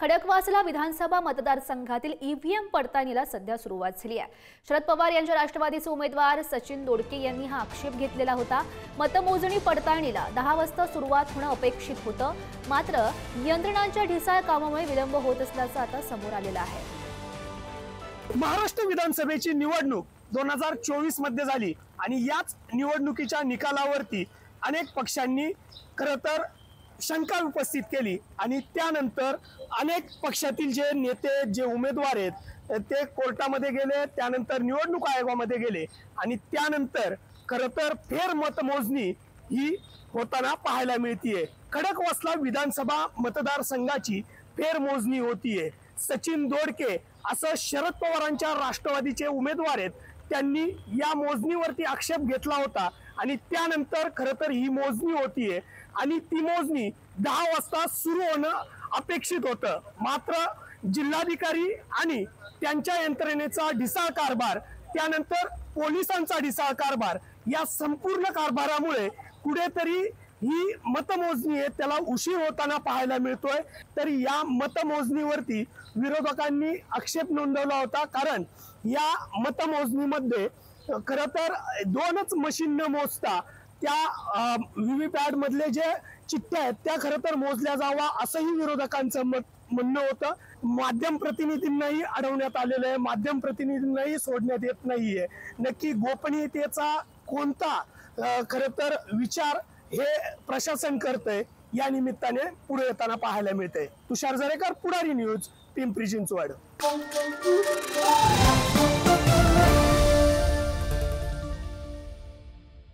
खडकवासला विधानसभा मतदारसंघातील ईव्हीएम पडताळणीला सध्या सुरुवात झाली आहे। शरद पवार यांच्या राष्ट्रवादीचे उमेदवार सचिन दोडके यांनी हा आक्षेप घेतलेला होता। मतमोजणी पडताळणीला 10 वाजता सुरुवात होणं अपेक्षित होतं, मात्र यंत्रणांच्या ढिसाळ कामामुळे विलंब होत असल्याचं आता समोर आलेलं आहे। महाराष्ट्र विधानसभेची निवडणूक 2024 मध्ये झाली आणि याच निवडणुकीच्या निकालावरती अनेक पक्षांनी खरं तर शंका उपस्थित केली आणि त्यानंतर अनेक पक्षातील जे नेते जे उमेदवार आहेत ते कोर्टामध्ये गेले, त्यानंतर निवडणूक आयोगामध्ये गेले आणि त्यानंतर खरं तर फेर मतमोजणी ही होताना पाहायला मिळतीये। खडकवासला विधानसभा मतदारसंघाची फेरमोजणी होतीये। सचिन दोडके असं शरद पवारांच्या राष्ट्रवादीचे उमेदवार आहेत, त्यांनी या मोजणीवरती आक्षेप घेतला होता आणि त्यानंतर खरं तर ही मोजणी होतीये आणि ती मोजणी 10 वाजता सुरू होणं अपेक्षित होतं, मात्र जिल्हाधिकारी आणि त्यांच्या यंत्रणेचा ढिसाळ कारभार, त्यानंतर पोलिसांचा ढिसाळ कारभार, या संपूर्ण कारभारामुळे कुठेतरी ही मतमोजणी आहे त्याला उशीर होताना पाहायला मिळतोय। तर या मतमोजणीवरती विरोधकांनी आक्षेप नोंदवला होता, कारण या मतमोजणीमध्ये खरं तर 2च मशीन न मोजता त्या व्हीव्हीपॅट मधले जे चिठ्ठ्या आहेत त्या खरं तर मोजल्या जावा असंही विरोधकांचं म्हणणं होतं। माध्यम प्रतिनिधींनाही अडवण्यात आलेलं आहे, माध्यम प्रतिनिधींनाही सोडण्यात येत नाहीये। नक्की गोपनीयतेचा कोणता खरं तर विचार हे प्रशासन करतंय या निमित्ताने पुढे येताना पाहायला मिळते। तुषार जरेकर, पुढारी न्यूज, पिंपरी चिंचवड।